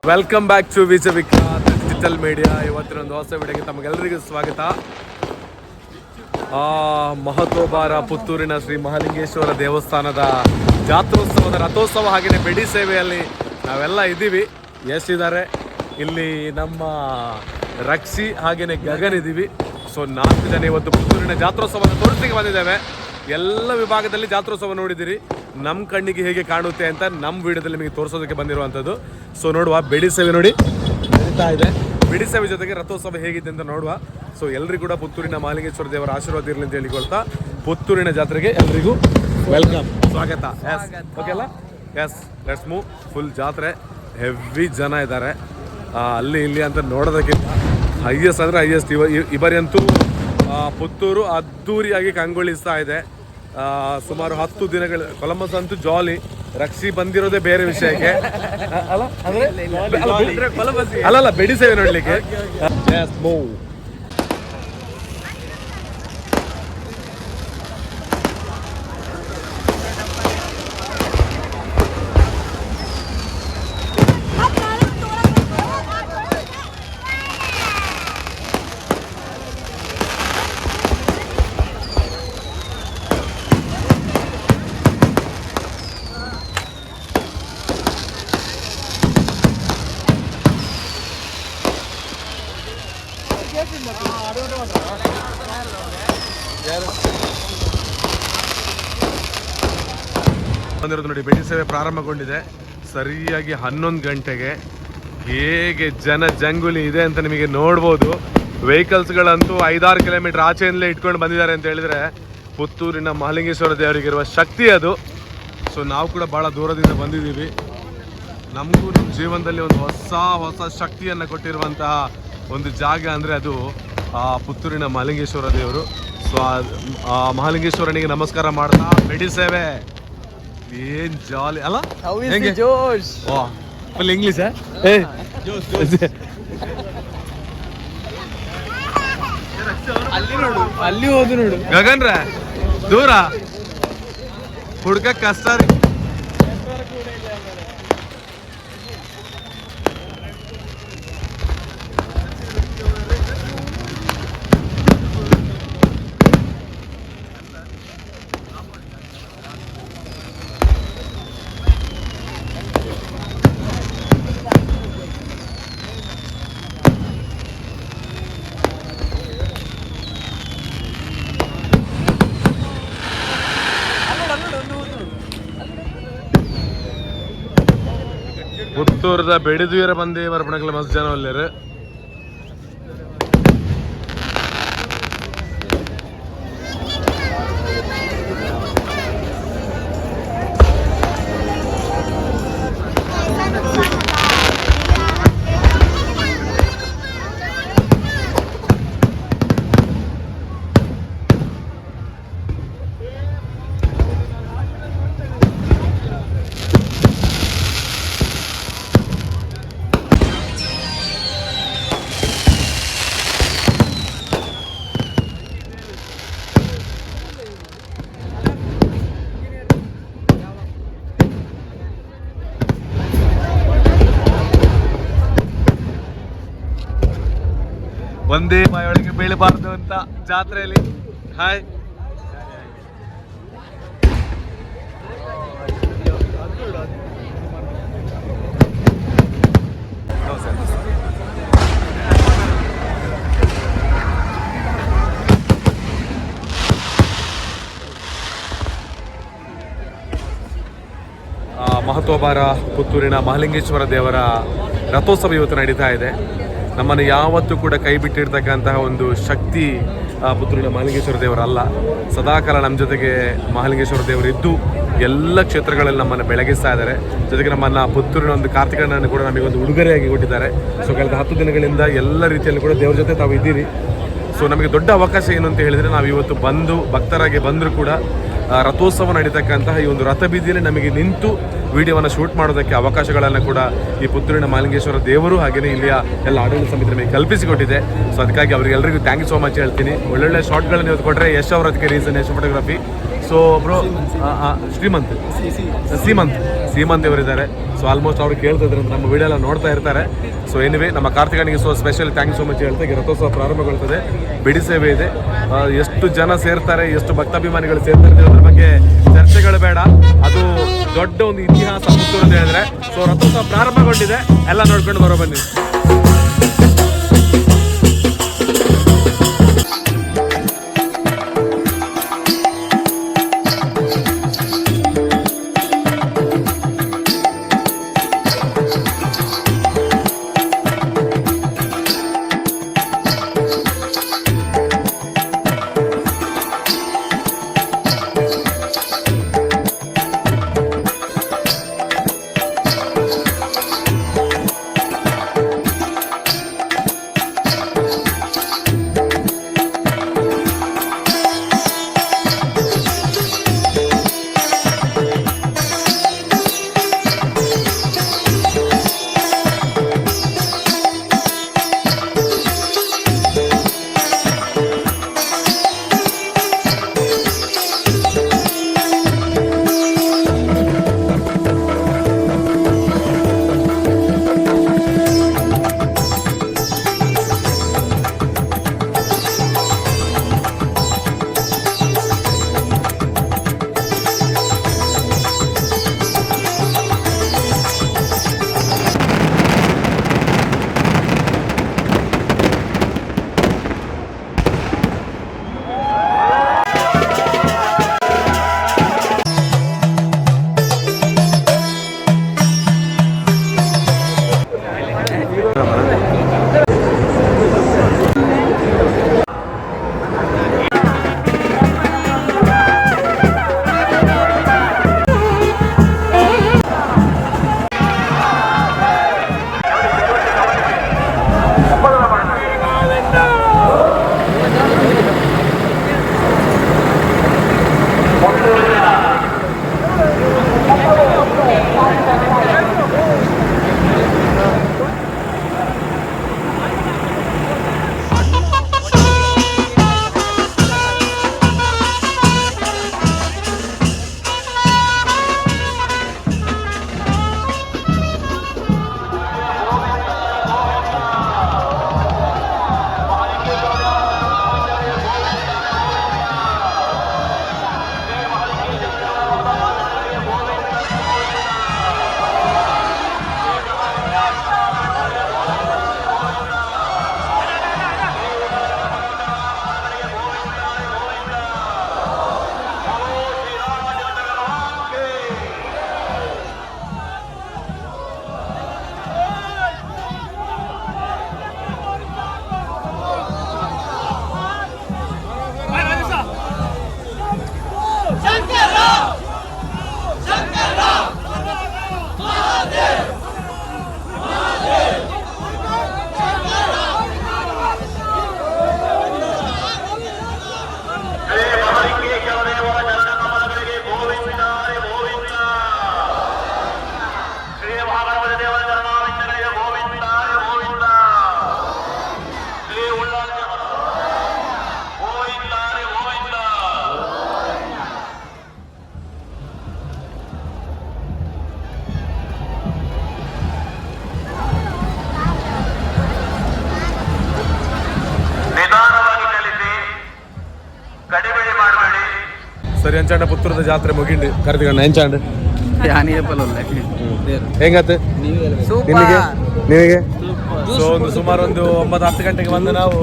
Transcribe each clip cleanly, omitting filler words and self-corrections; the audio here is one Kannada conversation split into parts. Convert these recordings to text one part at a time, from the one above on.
Welcome back to Vijaya Vikhyath digital media. ಇವತ್ತಿನ ಒಂದು ಹೊಸ ವಿಡಿಯೋಗೆ ತಮಗೆಲ್ಲರಿಗೂ ಸ್ವಾಗತ. ಮಹತೋಬಾರ ಪುತ್ತೂರಿನ ಶ್ರೀ ಮಹಾಲಿಂಗೇಶ್ವರ ದೇವಸ್ಥಾನದ ಜಾತ್ರೋತ್ಸವದ ರಥೋತ್ಸವ ಹಾಗೆಯೇ ಬೆಡಿ ಸೇವೆಯಲ್ಲಿ ನಾವೆಲ್ಲ ಇದ್ದೀವಿ. ಎಷ್ಟಿದ್ದಾರೆ ಇಲ್ಲಿ ನಮ್ಮ ರಕ್ಷಿ ಹಾಗೆಯೇ ಗಗನ್ ಇದ್ದೀವಿ. ಸೊ 4 ಜನ ಇವತ್ತು ಪುತ್ತೂರಿನ ಜಾತ್ರೋತ್ಸವನ ತೋರಿಸ್ಲಿಕ್ಕೆ ಬಂದಿದ್ದೇವೆ. ಎಲ್ಲ ವಿಭಾಗದಲ್ಲಿ ಜಾತ್ರೋತ್ಸವ ನೋಡಿದ್ದೀರಿ, ನಮ್ಮ ಕಣ್ಣಿಗೆ ಹೇಗೆ ಕಾಣುತ್ತೆ ಅಂತ ನಮ್ಮ ವಿಡಿಯೋದಲ್ಲಿ ನಿಮಗೆ ತೋರಿಸೋದಕ್ಕೆ ಬಂದಿರುವಂಥದ್ದು. ಸೊ ನೋಡುವ, ಬೆಡಿ ಸೇವೆ ನೋಡಿ ನಡೀತಾ ಇದೆ. ಬೆಡಿ ಸೇವೆ ಜೊತೆಗೆ ರಥೋತ್ಸವ ಹೇಗಿದೆ ಅಂತ ನೋಡುವ. ಸೊ ಎಲ್ರಿಗೂ ಕೂಡ ಪುತ್ತೂರಿನ ಮಹಾಲಿಂಗೇಶ್ವರ ದೇವರ ಆಶೀರ್ವಾದ ಇರಲಿ ಅಂತ ಹೇಳಿಕೊಳ್ತಾ ಪುತ್ತೂರಿನ ಜಾತ್ರೆಗೆ ಎಲ್ರಿಗೂ ವೆಲ್ಕಮ್, ಸ್ವಾಗತ. ಓಕೆ ಅಲ್ಲ? Yes, let's move. ಫುಲ್ ಜಾತ್ರೆ, ಹೆವಿ ಜನ ಇದ್ದಾರೆ. ಅಲ್ಲಿ ಇಲ್ಲಿ ಅಂತ ನೋಡೋದಕ್ಕಿಂತ ಹೈಯೆಸ್ಟ್ ಅಂದರೆ ಹೈಯೆಸ್ಟ್ ಈ ಬಾರಿ ಅಂತೂ ಪುತ್ತೂರು ಅದ್ದೂರಿಯಾಗಿ ಕಂಗೊಳಿಸ್ತಾ ಇದೆ. ಸುಮಾರು 10 ದಿನಗಳು ಕೊಲಂಬಸ್ ಅಂತೂ ಜಾಲಿ. ರಕ್ಷಿ ಬಂದಿರೋದೇ ಬೇರೆ ವಿಷಯಕ್ಕೆ ಅಲ್ಲ ಬೆಡಿ ಸೇವೆ ನೋಡ್ಲಿಕ್ಕೆ. ಬಂದಿರೋದು ನೋಡಿ, ಬೆಡಿ ಸೇವೆ ಪ್ರಾರಂಭಗೊಂಡಿದೆ ಸರಿಯಾಗಿ 11 ಗಂಟೆಗೆ. ಹೇಗೆ ಜನ ಜಂಗುಲಿ ಇದೆ ಅಂತ ನಿಮಗೆ ನೋಡ್ಬೋದು. ವೆಹಿಕಲ್ಸ್ಗಳಂತೂ 5-6 ಕಿಲೋಮೀಟರ್ ಆಚೆಯಿಂದಲೇ ಇಟ್ಕೊಂಡು ಬಂದಿದ್ದಾರೆ ಅಂತ ಹೇಳಿದ್ರೆ ಪುತ್ತೂರಿನ ಮಹಾಲಿಂಗೇಶ್ವರ ದೇವರಿಗಿರುವ ಶಕ್ತಿ ಅದು. ಸೊ ನಾವು ಕೂಡ ಭಾಳ ದೂರದಿಂದ ಬಂದಿದ್ದೀವಿ. ನಮಗೂ ನಮ್ಮ ಜೀವನದಲ್ಲಿ ಒಂದು ಹೊಸ ಶಕ್ತಿಯನ್ನು ಕೊಟ್ಟಿರುವಂತಹ ಒಂದು ಜಾಗ ಅಂದರೆ ಅದು ಪುತ್ತೂರಿನ ಮಹಾಲಿಂಗೇಶ್ವರ ದೇವರು. ಸೊ ಆ ಮಹಾಲಿಂಗೇಶ್ವರನಿಗೆ ನಮಸ್ಕಾರ ಮಾಡ್ತಾ ಬೆಡಿ ಸೇವೆ ಏನ್ ಜಾಲಿ ಅಲ್ಲ? ಫುಲ್ ಇಂಗ್ಲಿಷ್ ಅಲ್ಲಿ ಹೋದು ನೋಡು ಗಗನ್ರ, ದೂರ ಹುಡ್ಕಕ್ ಕಷ್ಟ ರೀ. ಪುತ್ತೂರದ ಬೆಡಿದೀರ ಬಂದು ಬರ್ಪಣಕ್ಲ ಮಸ್ತ್ ಜನ ಒಳ್ಳೆಯರು. ಒಂದೇ ಬಾಯೊಳಗೆ ಬೀಳಬಾರ್ದು ಅಂತ ಜಾತ್ರೆಯಲ್ಲಿ. ಹಾಯ್, ಮಹತೋಬಾರ ಪುತ್ತೂರಿನ ಮಹಾಲಿಂಗೇಶ್ವರ ದೇವರ ರಥೋತ್ಸವ ಇವತ್ತು ನಡೀತಾ ಇದೆ. ನಮ್ಮನ್ನು ಯಾವತ್ತೂ ಕೂಡ ಕೈ ಬಿಟ್ಟಿರ್ತಕ್ಕಂತಹ ಒಂದು ಶಕ್ತಿ ಪುತ್ತೂರಿನ ಮಹಾಲಿಂಗೇಶ್ವರ ದೇವರಲ್ಲ. ಸದಾಕಾಲ ನಮ್ಮ ಜೊತೆಗೆ ಮಹಾಲಿಂಗೇಶ್ವರ ದೇವರು ಇದ್ದು ಎಲ್ಲ ಕ್ಷೇತ್ರಗಳಲ್ಲಿ ನಮ್ಮನ್ನು ಬೆಳಗಿಸ್ತಾ ಇದ್ದಾರೆ. ಜೊತೆಗೆ ನಮ್ಮನ್ನು ಪುತ್ತೂರಿನ ಒಂದು ಕಾರ್ತಿಕಣ್ಣನ್ನು ಕೂಡ ನಮಗೊಂದು ಉಡುಗೊರೆಯಾಗಿ ಕೊಟ್ಟಿದ್ದಾರೆ. ಸೊ ಕಳೆದ 10 ದಿನಗಳಿಂದ ಎಲ್ಲ ರೀತಿಯಲ್ಲಿ ಕೂಡ ದೇವರ ಜೊತೆ ತಾವು ಇದ್ದೀರಿ. ಸೊ ನಮಗೆ ದೊಡ್ಡ ಅವಕಾಶ ಏನು ಅಂತ ಹೇಳಿದರೆ, ನಾವು ಇವತ್ತು ಬಂದು ಭಕ್ತರಾಗಿ ಬಂದರೂ ಕೂಡ ರಥೋತ್ಸವ ನಡೀತಕ್ಕಂತಹ ಈ ಒಂದು ರಥ ಬೀದಿಯಲ್ಲಿ ನಮಗೆ ನಿಂತು ವಿಡಿಯೋವನ್ನು ಶೂಟ್ ಮಾಡೋದಕ್ಕೆ ಅವಕಾಶಗಳನ್ನು ಕೂಡ ಈ ಪುತ್ತೂರಿನ ಮಹಾಲಿಂಗೇಶ್ವರ ದೇವರು ಹಾಗೆಯೇ ಇಲ್ಲಿಯ ಎಲ್ಲ ಆಡಳಿತ ಸಮಿತಿ ನಮಗೆ ಕಲ್ಪಿಸಿಕೊಟ್ಟಿದೆ. ಸೊ ಅದಕ್ಕಾಗಿ ಅವರಿಗೆಲ್ಲರಿಗೂ ಥ್ಯಾಂಕ್ ಯು ಸೋ ಮಚ್ ಹೇಳ್ತೀನಿ. ಒಳ್ಳೊಳ್ಳೆ ಶಾರ್ಟ್ಗಳನ್ನು ಇವತ್ತು ಕೊಟ್ಟರೆ ಯಶ್ ಅವರ ಅದಕ್ಕೆ reason Yash photography. So bro Seemanth Seemanth ಇವರಿದ್ದಾರೆ. ಸೊ ಆಲ್ಮೋಸ್ಟ್ ಅವ್ರು ಕೇಳ್ತಾ ಇದ್ದಾರೆ ಅಂತ ನಮ್ಮ ವಿಡಿಯೋ ಎಲ್ಲ ನೋಡ್ತಾ ಇರ್ತಾರೆ. ಸೊ ಎನಿವೆ ನಮ್ಮ ಕಾರ್ತಿಕನಿಗೆ special thank you so much ಹೇಳ್ತಾ ಈಗ ರಥೋತ್ಸವ ಪ್ರಾರಂಭಗೊಳ್ತದೆ. ಬಿಡಿ ಸೇವೆ ಇದೆ. ಎಷ್ಟು ಜನ ಸೇರ್ತಾರೆ, ಎಷ್ಟು ಭಕ್ತಾಭಿಮಾನಿಗಳು ಸೇರ್ತಾರೆ ಅದ್ರ ಬಗ್ಗೆ ಚರ್ಚೆಗಳು ಬೇಡ. ಅದು ದೊಡ್ಡ ಒಂದು ಇತಿಹಾಸ ಪುತ್ತೂರು ಅಂತ ಹೇಳಿದ್ರೆ. ಸೊ ರಥೋತ್ಸವ ಪ್ರಾರಂಭಗೊಂಡಿದೆ, ಎಲ್ಲ ನೋಡ್ಕೊಂಡು ಬರೋ ಬನ್ನಿ. ಸರಿ ಅಂಚಾಂಡ ಪುತ್ತೂರದ ಜಾತ್ರೆ ಮುಗಿಂಡು ಕರೆದುಕೊಂಡು ಎಂಚಾಂಡ್ ಹೆಂಗತ್ತೆ ನಿಮಗೆ? ಸೊ ಒಂದು ಸುಮಾರು ಒಂದು 9-10 ಗಂಟೆಗೆ ಬಂದು ನಾವು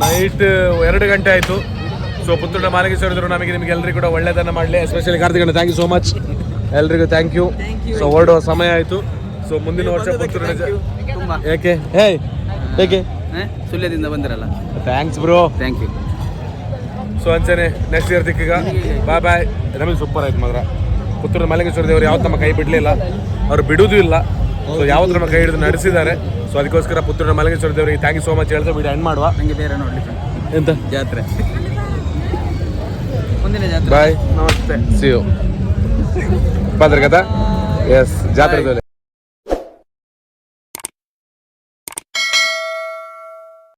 ನೈಟ್ 2 ಗಂಟೆ ಆಯಿತು. ಸೊ ಪುತ್ತೂರಿನ ಮಾಲಿಂಗೇಶ್ವರದರು ನಿಮಗೆ ಎಲ್ಲರಿಗೂ ಕೂಡ ಒಳ್ಳೆಯದನ್ನು ಮಾಡಲಿ. ಎಸ್ಪೆಷಲಿ ಕಾರ್ತಿಕಣ್ಣ ಥ್ಯಾಂಕ್ ಯು ಸೋ ಮಚ್, ಎಲ್ರಿಗೂ ಥ್ಯಾಂಕ್ ಯು. ಸೊ ಹೊರಡುವ ಸಮಯ ಆಯಿತು. ಸೊ ಮುಂದಿನ ವರ್ಷ ಪುತ್ತೂರಿನ ಏಕೆ ಸುಳ್ಯದಿಂದ ಬಂದಿರಲ್ಲ. Thanks bro, thank you. So ಅಂಚನೆ ನೆಕ್ಸ್ಟ್ ಇಯರ್ ದಿಕ್ಕೀಗ ಬಾಯ್ ಬಾಯ್. ನಮಗೆ ಸೂಪರ್ ಆಯ್ತು ಮಾತ್ರ. ಪುತ್ತೂರಿನ ಮಾಲಿಂಗೇಶ್ವರ ದೇವರು ಯಾವತ್ತು ನಮ್ಮ ಕೈ ಬಿಡಲಿಲ್ಲ, ಅವ್ರು ಬಿಡುವುದೂ ಇಲ್ಲ. ಸೊ ಯಾವತ್ತು ನಮ್ಮ ಕೈ ಹಿಡಿದು ನಡೆಸಿದ್ದಾರೆ. ಸೊ ಅದಕ್ಕೋಸ್ಕರ ಪುತ್ತೂರಿನ ಮಾಲಿಂಗೇಶ್ವರ ದೇವರಿಗೆ ಥ್ಯಾಂಕ್ ಯು ಸೋ ಮಚ್ ಹೇಳ್ತಾ ವಿಡಿಯೋ ಎಂಡ್ ಮಾಡುವ. ನನಗೆ ಬೇರೆ ನೋಡ್ಲಿಕ್ಕೆ ಎಂತ ಜಾತ್ರೆ ಮುಂದಿನ ಜಾತ್ರೆ. ಬಾಯ್, ನಮಸ್ತೆ, ಸಿ ಯು. ಬಂದ್ರೆ ಕದಾ ಎಸ್ ಜಾತ್ರೆದಲ್ಲಿ